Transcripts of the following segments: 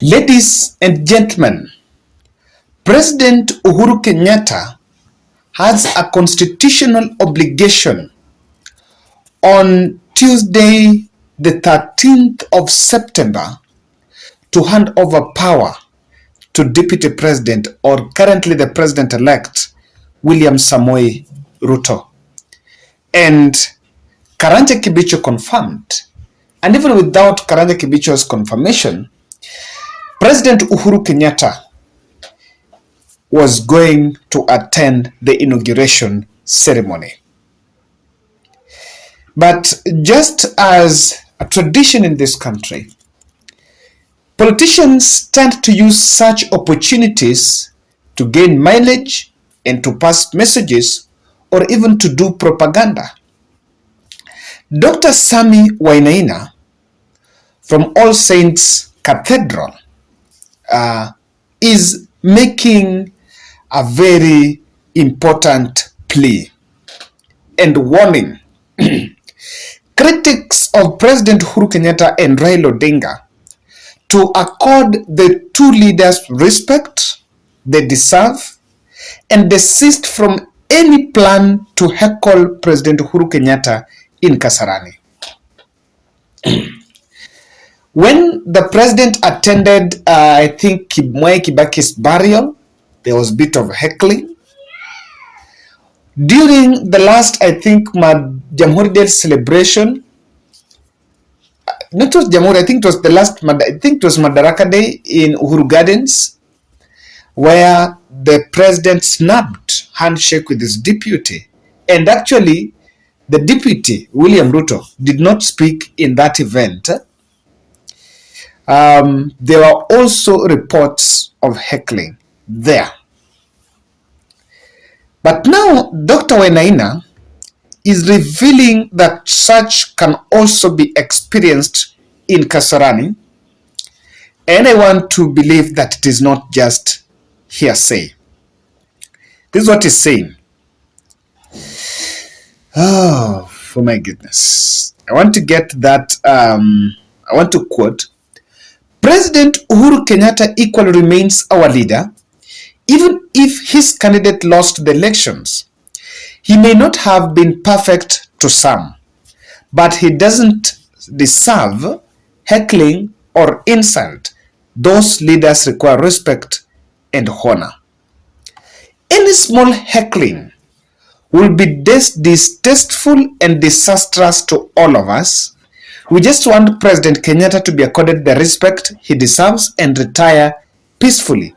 Ladies and gentlemen, President Uhuru Kenyatta has a constitutional obligation on Tuesday, the 13th of September, to hand over power to Deputy President, or currently the President-elect, William Samoei Ruto. And Karanja Kibicho confirmed, and even without Karanja Kibicho's confirmation, President Uhuru Kenyatta was going to attend the inauguration ceremony. But just as a tradition in this country, politicians tend to use such opportunities to gain mileage and to pass messages or even to do propaganda. Dr. Sami Wainaina from All Saints Cathedral is making a very important plea and warning critics of President Uhuru Kenyatta and Raila Odinga to accord the two leaders respect they deserve and desist from any plan to heckle President Uhuru Kenyatta in Kasarani. When the president attended, I think, Mwai Kibaki's burial, there was a bit of heckling. During the last, I think, Jamhuri Day celebration, not just Jamhuri, I think it was the last, I think it was Madaraka Day in Uhuru Gardens, where the president snapped handshake with his deputy. And actually, the deputy, William Ruto, did not speak in that event. There were also reports of heckling there. But now Dr. Wainaina is revealing that such can also be experienced in Kasarani, and I want to believe that it is not just hearsay. This is what he's saying. Oh, for my goodness. I want to get that, I want to quote, President Uhuru Kenyatta equally remains our leader. Even if his candidate lost the elections, he may not have been perfect to some, but he doesn't deserve heckling or insult. Those leaders require respect and honor. Any small heckling will be distasteful and disastrous to all of us. We just want President Kenyatta to be accorded the respect he deserves and retire peacefully.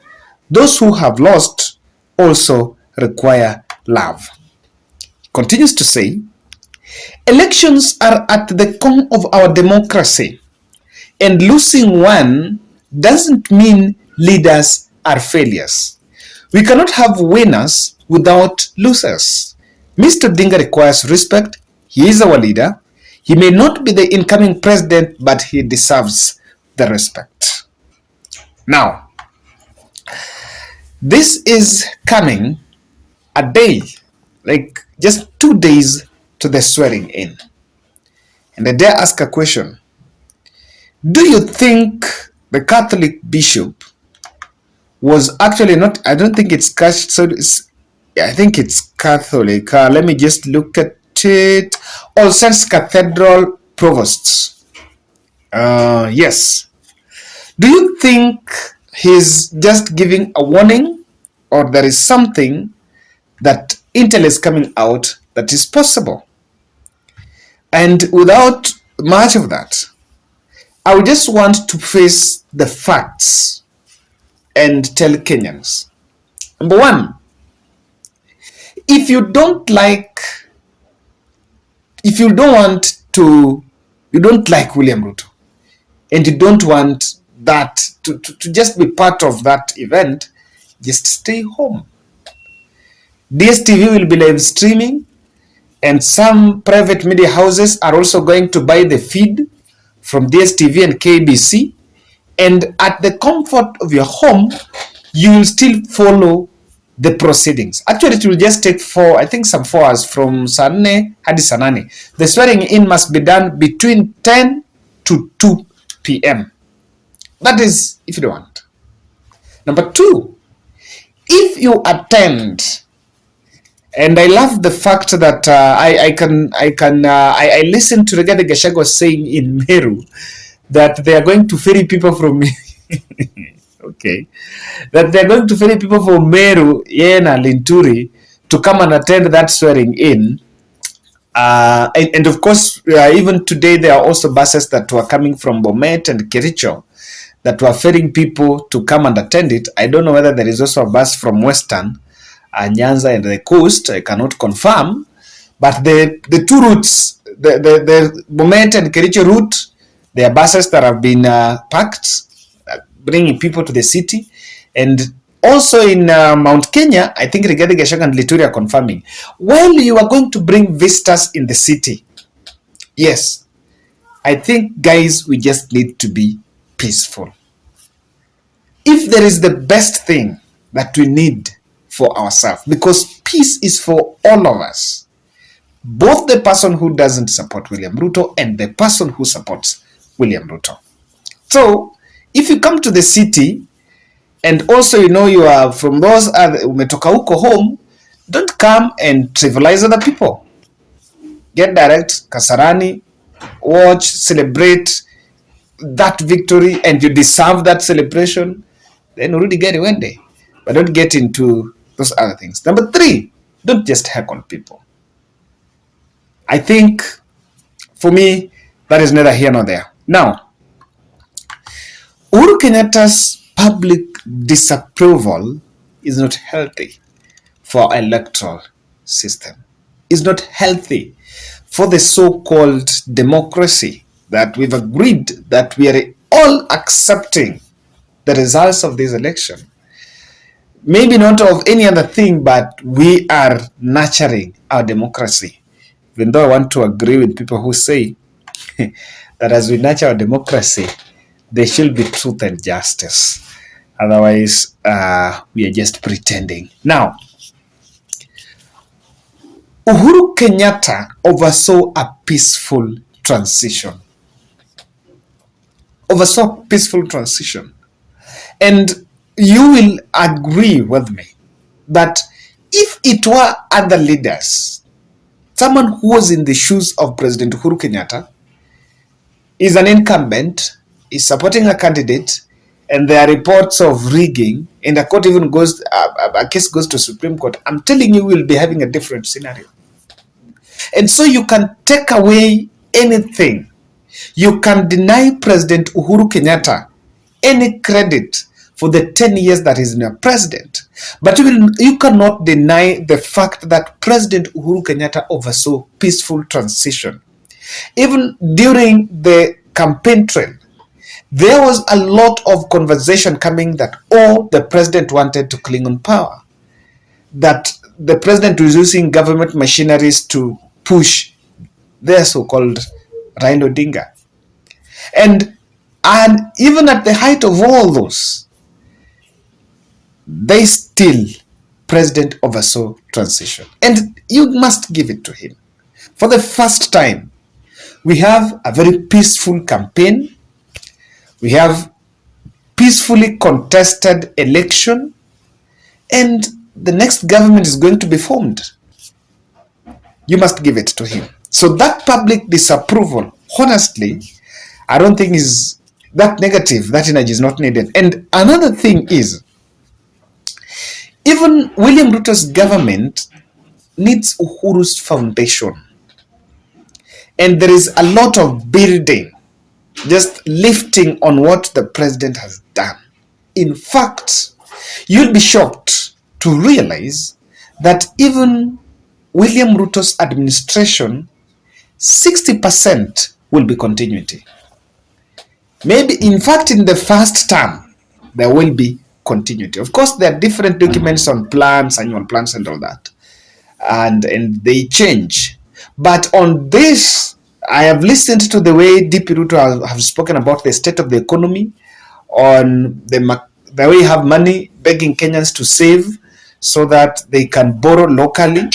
Those who have lost also require love. Continues to say, elections are at the core of our democracy, and losing one doesn't mean leaders are failures. We cannot have winners without losers. Mr. Odinga requires respect. He is our leader. He may not be the incoming president, but he deserves the respect. Now, this is coming a day, like just 2 days to the swearing in. And I dare ask a question. Do you think the Catholic bishop was actually not, I don't think it's I think it's Catholic. Let me just look at it. All Saints Cathedral provosts. Yes. Do you think he's just giving a warning, or there is something that intel is coming out that is possible? And without much of that, I would just want to face the facts and tell Kenyans. Number one, if you don't like William Ruto, and you don't want that to just be part of that event, just stay home. DSTV will be live streaming, and some private media houses are also going to buy the feed from DSTV and KBC, and at the comfort of your home, you will still follow the proceedings. Actually, it will just take 4 hours from Sanne hadi Sanane. The swearing in must be done between 10 to 2 p.m. That is if you don't want. Number two, if you attend, and I love the fact that I listened to Rigathi Gachagua saying in Meru that they are going to ferry people from okay, that they're going to ferry people from Meru, Yena, Linturi to come and attend that swearing in. And of course, even today, there are also buses that were coming from Bomet and Kericho that were ferrying people to come and attend it. I don't know whether there is also a bus from Western, Nyanza and the coast. I cannot confirm. But the two routes, the Bomet and Kericho route, there are buses that have been packed, bringing people to the city. And also in Mount Kenya, I think Rigathi Gachagua and Lituri are confirming. While you are going to bring visitors in the city, yes, I think, guys, we just need to be peaceful. If there is the best thing that we need for ourselves, because peace is for all of us, both the person who doesn't support William Ruto and the person who supports William Ruto. So, if you come to the city, and also, you are from those umetoka huko home, don't come and trivialize other people. Get direct, Kasarani, watch, celebrate that victory, and you deserve that celebration. Then already get it one day. But don't get into those other things. Number three, don't just heckle people. I think, for me, that is neither here nor there. Now, Uhuru Kenyatta's public disapproval is not healthy for our electoral system. It's not healthy for the so-called democracy that we've agreed that we are all accepting the results of this election. Maybe not of any other thing, but we are nurturing our democracy. Even though I want to agree with people who say that as we nurture our democracy, there should be truth and justice. Otherwise, we are just pretending. Now, Uhuru Kenyatta oversaw a peaceful transition. And you will agree with me that if it were other leaders, someone who was in the shoes of President Uhuru Kenyatta, is an incumbent, is supporting a candidate, and there are reports of rigging, and a court even a case goes to Supreme Court, I'm telling you, we'll be having a different scenario. And so you can take away anything. You can deny President Uhuru Kenyatta any credit for the 10 years that he's been president. But you cannot deny the fact that President Uhuru Kenyatta oversaw peaceful transition. Even during the campaign trail, there was a lot of conversation coming that the president wanted to cling on power. That the president was using government machineries to push their so-called Raila Odinga. And even at the height of all those, they still, president oversaw transition. And you must give it to him. For the first time, we have a very peaceful campaign. We have peacefully contested election. And the next government is going to be formed. You must give it to him. So that public disapproval, honestly, I don't think is that negative. That energy is not needed. And another thing is, even William Ruto's government needs Uhuru's foundation. And there is a lot of building, just lifting on what the president has done. In fact, you'll be shocked to realize that even William Ruto's administration, 60% will be continuity. Maybe, in fact, in the first term, there will be continuity. Of course, there are different documents on plans, annual plans and all that. And they change. But on this, I have listened to the way DP Ruto have spoken about the state of the economy, on the way you have money, begging Kenyans to save so that they can borrow locally.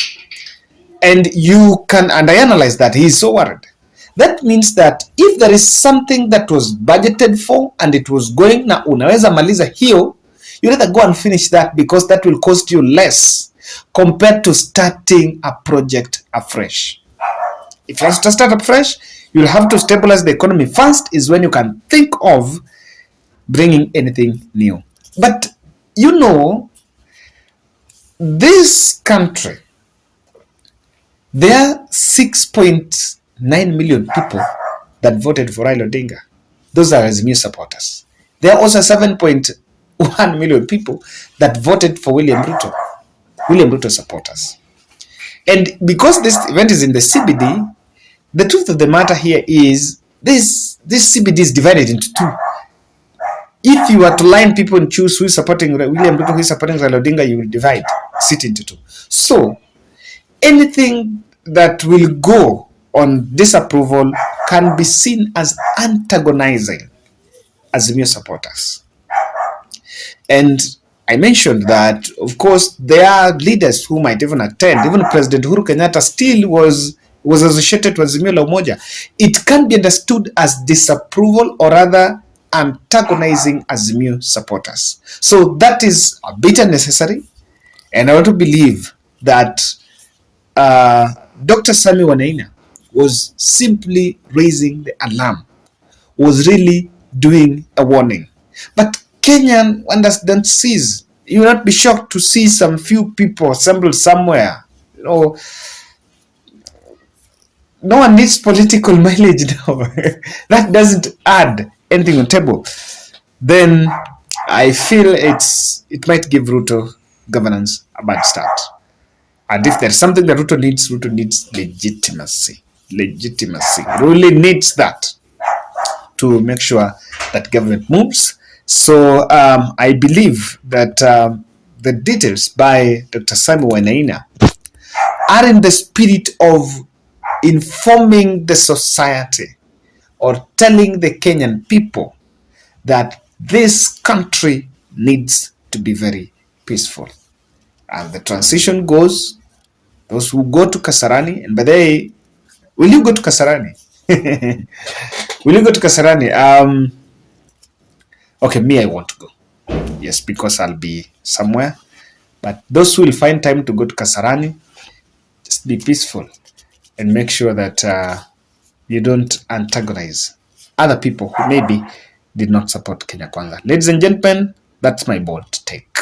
And I analyze that. He is so worried That means that if there is something that was budgeted for and it was going na unaweza maliza hiyo, you rather go and finish that because that will cost you less compared to starting a project afresh. If you have to start afresh, you'll have to stabilize the economy first, is when you can think of bringing anything new. But you know, this country, there are 6.9 million people that voted for Raila Odinga. Those are Azimio supporters. There are also 7.1 million people that voted for William Ruto supporters. And because this event is in the CBD, the truth of the matter here is this CBD is divided into two. If you were to line people and choose who is supporting William Ruto, who is supporting Raila Odinga, you will divide, sit into two. So anything that will go on disapproval can be seen as antagonizing Azimio supporters. And I mentioned that, of course, there are leaders who might even attend. Even President Uhuru Kenyatta still was associated with Azimio la Umoja. It can be understood as disapproval or rather antagonizing Azimio supporters. So that is a bit unnecessary. And I want to believe that Dr. Sami Wanaina was simply raising the alarm, was really doing a warning. But Kenyan don't cease. You will not be shocked to see some few people assembled somewhere. You know, no one needs political mileage now. That doesn't add anything on the table. Then I feel it might give Ruto governance a bad start. And if there's something that Ruto needs legitimacy. Legitimacy. Really needs that to make sure that government moves. So I believe that the details by Dr. Simon Wanaina are in the spirit of informing the society or telling the Kenyan people that this country needs to be very peaceful. And the transition goes, those who go to Kasarani, and by the way, will you go to Kasarani? Will you go to Kasarani? Okay, me, I want to go. Yes, because I'll be somewhere. But those who will find time to go to Kasarani, just be peaceful and make sure that you don't antagonize other people who maybe did not support Kenya Kwanza. Ladies and gentlemen, that's my bold take.